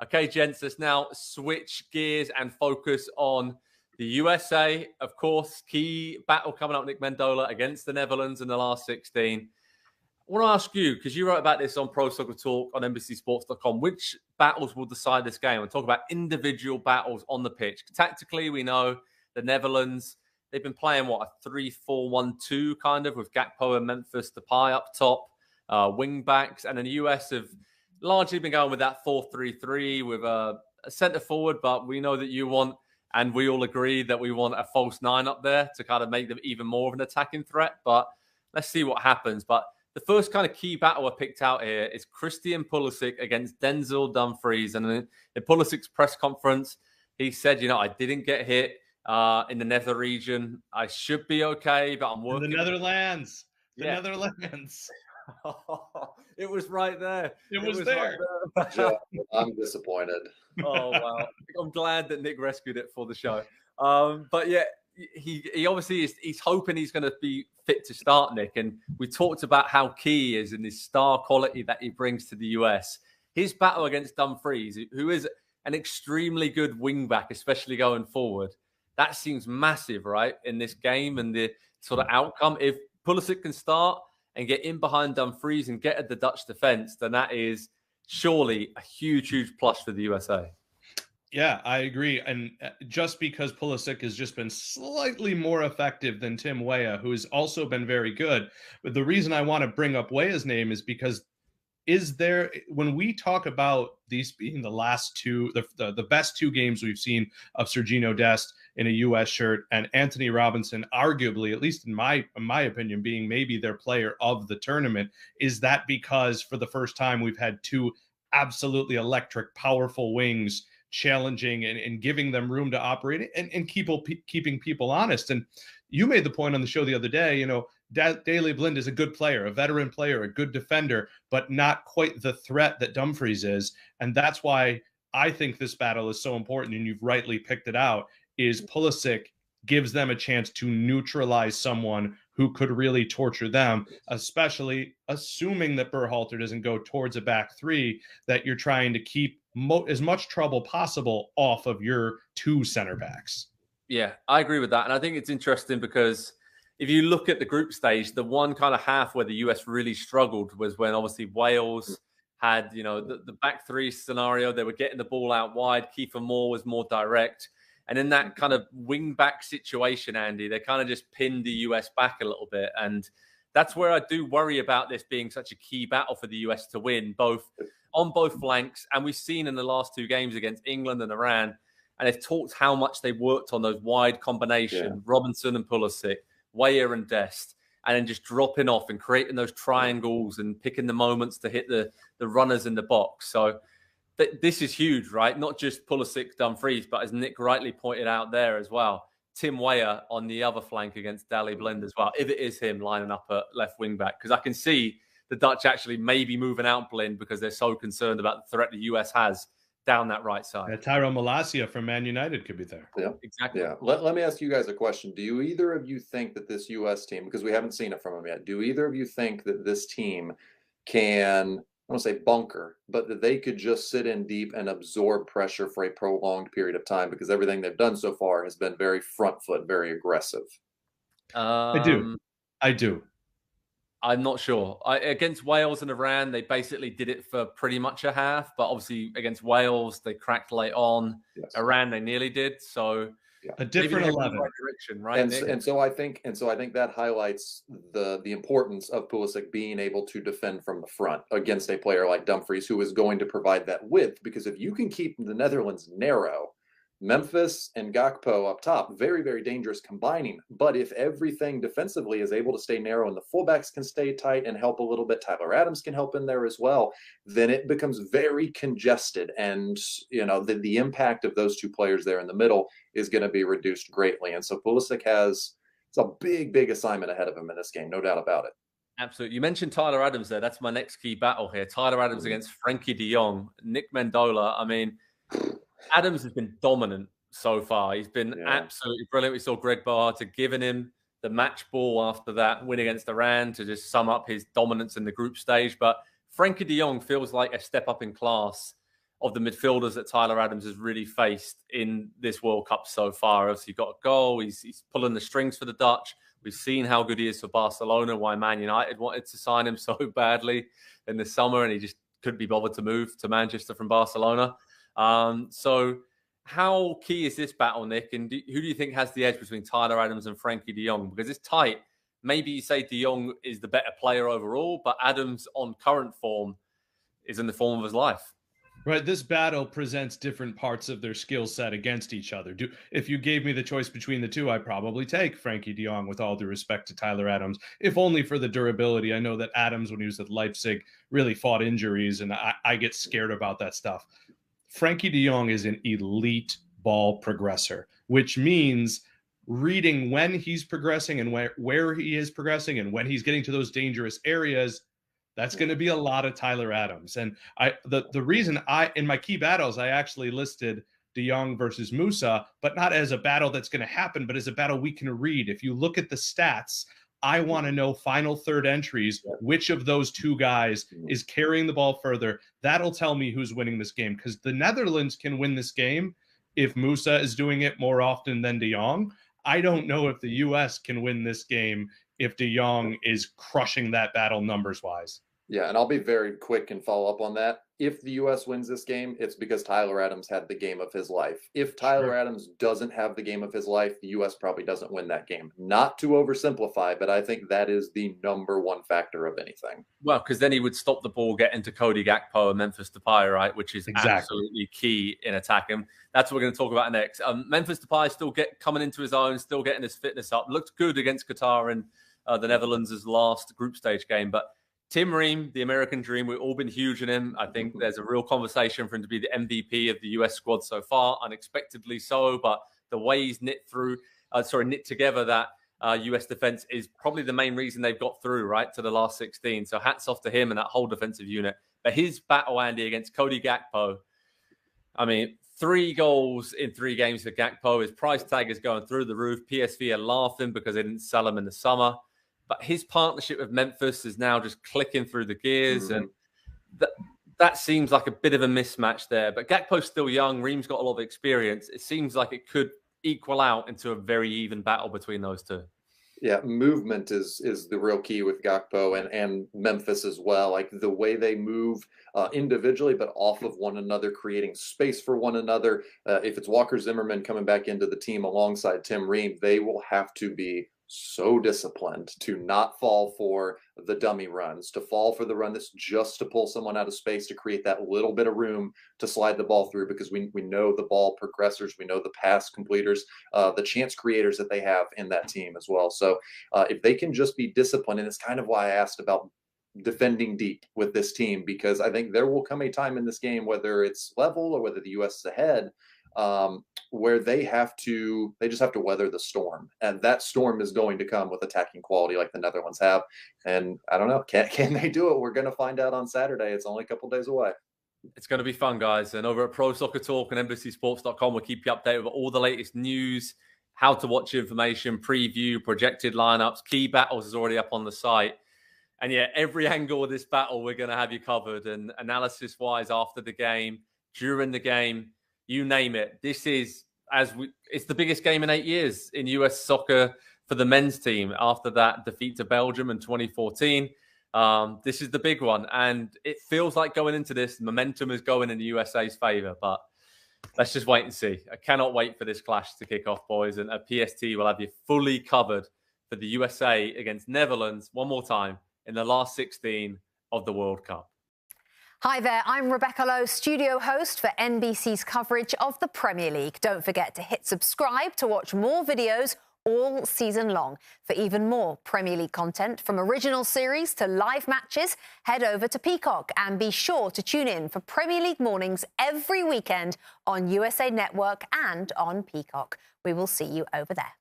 Okay, gents, let's now switch gears and focus on the USA. Of course, key battle coming up, Nick Mendola against the Netherlands in the last 16. I want to ask you, because you wrote about this on Pro Soccer Talk on NBCSports.com, which battles will decide this game? We'll talk about individual battles on the pitch. Tactically, we know the Netherlands, they've been playing, a 3-4-1-2 kind of, with Gakpo and Memphis Depay up top, wing backs, and then the US have largely been going with that 4-3-3 with a centre forward, but we know that you want, and we all agree that we want a false nine up there to kind of make them even more of an attacking threat. But let's see what happens. But the first kind of key battle I picked out here is Christian Pulisic against Denzel Dumfries. And in Pulisic's press conference, he said, I didn't get hit in the nether region. I should be okay, but I'm working. In the Netherlands. Netherlands. It was right there. It was there. Right there. Yeah, I'm disappointed. Oh, wow. I'm glad that Nick rescued it for the show. But yeah, he obviously he's hoping he's going to be fit to start, Nick. And we talked about how key he is in his star quality that he brings to the US. His battle against Dumfries, who is an extremely good wing back, especially going forward, that seems massive, right, in this game and the sort of outcome. If Pulisic can start and get in behind Dumfries and get at the Dutch defense, then that is surely a huge, huge plus for the USA. Yeah, I agree. And just because Pulisic has just been slightly more effective than Tim Weah, who has also been very good. But the reason I want to bring up Weah's name is because when we talk about these being the last two, the best two games we've seen of Sergiño Dest in a U.S. shirt and Anthony Robinson, arguably, at least in my opinion, being maybe their player of the tournament, is that because for the first time we've had two absolutely electric, powerful wings challenging and giving them room to operate and keeping people honest. And you made the point on the show the other day, Daley Blind is a good player, a veteran player, a good defender, but not quite the threat that Dumfries is. And that's why I think this battle is so important, and you've rightly picked it out, is Pulisic gives them a chance to neutralize someone who could really torture them, especially assuming that Berhalter doesn't go towards a back three, that you're trying to keep as much trouble possible off of your two center backs. Yeah, I agree with that. And I think it's interesting because if you look at the group stage, the one kind of half where the US really struggled was when obviously Wales had, the back three scenario. They were getting the ball out wide. Kiefer Moore was more direct. And in that kind of wing back situation, Andy, they kind of just pinned the US back a little bit. And that's where I do worry about this being such a key battle for the US to win, on both flanks. And we've seen in the last two games against England and Iran, and they've talked how much they worked on those wide combination, Robinson and Pulisic, Weah and Dest, and then just dropping off and creating those triangles and picking the moments to hit the runners in the box. So this is huge, right? Not just Pulisic, Dumfries, but as Nick rightly pointed out there as well, Tim Weah on the other flank against Daley Blind as well, if it is him lining up at left wing back. Because I can see the Dutch actually maybe moving out Blind because they're so concerned about the threat the US has down that right side. Yeah, Tyrone Malacia from Man United could be there. Yeah, exactly. Yeah. Let me ask you guys a question. Do you either of you think that this US team, because we haven't seen it from them yet, do either of you think that this team can, I don't want to say bunker, but that they could just sit in deep and absorb pressure for a prolonged period of time? Because everything they've done so far has been very front foot, very aggressive. I do. I'm not sure. Against Wales and Iran, they basically did it for pretty much a half. But obviously against Wales, they cracked late on. Yes. Iran, they nearly did. So a different 11, right direction, right? And so I think that highlights the importance of Pulisic being able to defend from the front against a player like Dumfries, who is going to provide that width. Because if you can keep the Netherlands narrow, Memphis and Gakpo up top, very, very dangerous combining. But if everything defensively is able to stay narrow and the fullbacks can stay tight and help a little bit, Tyler Adams can help in there as well, then it becomes very congested. And, the impact of those two players there in the middle is going to be reduced greatly. And so Pulisic it's a big, big assignment ahead of him in this game, no doubt about it. Absolutely. You mentioned Tyler Adams there. That's my next key battle here. Tyler Adams against Frankie de Jong. Nick Mendola, I mean, Adams has been dominant so far. He's been absolutely brilliant. We saw Greg Berhalter giving him the match ball after that win against Iran to just sum up his dominance in the group stage. But Frankie de Jong feels like a step up in class of the midfielders that Tyler Adams has really faced in this World Cup so far. Obviously, he got a goal. He's pulling the strings for the Dutch. We've seen how good he is for Barcelona, why Man United wanted to sign him so badly in the summer, and he just couldn't be bothered to move to Manchester from Barcelona. So how key is this battle, Nick? And who do you think has the edge between Tyler Adams and Frankie de Jong? Because it's tight. Maybe you say de Jong is the better player overall, but Adams on current form is in the form of his life. Right. This battle presents different parts of their skill set against each other. If you gave me the choice between the two, I'd probably take Frankie de Jong, with all due respect to Tyler Adams, if only for the durability. I know that Adams, when he was at Leipzig, really fought injuries, and I get scared about that stuff. Frankie de Jong is an elite ball progressor, which means reading when he's progressing and where he is progressing and when he's getting to those dangerous areas. That's going to be a lot of Tyler Adams. And the reason in my key battles, I actually listed de Jong versus Musa, but not as a battle that's going to happen, but as a battle we can read. If you look at the stats, I want to know final third entries, which of those two guys is carrying the ball further. That'll tell me who's winning this game, because the Netherlands can win this game if Musa is doing it more often than de Jong. I don't know if the U.S. can win this game if de Jong is crushing that battle numbers-wise. Yeah, and I'll be very quick and follow up on that. If the U.S. wins this game, it's because Tyler Adams had the game of his life. If Tyler Adams doesn't have the game of his life, the U.S. probably doesn't win that game. Not to oversimplify, but I think that is the number one factor of anything. Well, because then he would stop the ball getting to Cody Gakpo and Memphis Depay, right? Which is absolutely key in attacking. That's what we're going to talk about next. Memphis Depay still coming into his own, still getting his fitness up. Looked good against Qatar and the Netherlands' last group stage game, but Tim Ream, the American dream, we've all been huge in him. I think there's a real conversation for him to be the MVP of the US squad so far, unexpectedly so. But the way he's knit together that US defense is probably the main reason they've got through, right, to the last 16. So hats off to him and that whole defensive unit. But his battle, Andy, against Cody Gakpo, I mean, 3 goals in 3 games for Gakpo. His price tag is going through the roof. PSV are laughing because they didn't sell him in the summer. But his partnership with Memphis is now just clicking through the gears. And that seems like a bit of a mismatch there. But Gakpo's still young. Ream's got a lot of experience. It seems like it could equal out into a very even battle between those two. Yeah, movement is the real key with Gakpo and Memphis as well. Like the way they move individually, but off of one another, creating space for one another. If it's Walker Zimmerman coming back into the team alongside Tim Ream, they will have to be so disciplined to not fall for the dummy runs, to fall for the run that's just to pull someone out of space, to create that little bit of room to slide the ball through, because we know the ball progressors, we know the pass completers, the chance creators that they have in that team as well. So if they can just be disciplined, and it's kind of why I asked about defending deep with this team, because I think there will come a time in this game, whether it's level or whether the U.S. is ahead, where they just have to weather the storm, and that storm is going to come with attacking quality like the Netherlands have. And I don't know, can they do it? We're going to find out on Saturday. It's only a couple days away. It's going to be fun, guys. And over at Pro Soccer Talk and NBCSports.com, we'll keep you updated with all the latest news, how to watch information, preview, projected lineups, key battles is already up on the site. And yeah, every angle of this battle, we're going to have you covered, and analysis-wise after the game, during the game, you name it. This is, it's the biggest game in 8 years in US soccer for the men's team after that defeat to Belgium in 2014. This is the big one. And it feels like going into this, momentum is going in the USA's favor. But let's just wait and see. I cannot wait for this clash to kick off, boys. And at PST, we'll have you fully covered for the USA against Netherlands one more time in the last 16 of the World Cup. Hi there, I'm Rebecca Lowe, studio host for NBC's coverage of the Premier League. Don't forget to hit subscribe to watch more videos all season long. For even more Premier League content, from original series to live matches, head over to Peacock and be sure to tune in for Premier League mornings every weekend on USA Network and on Peacock. We will see you over there.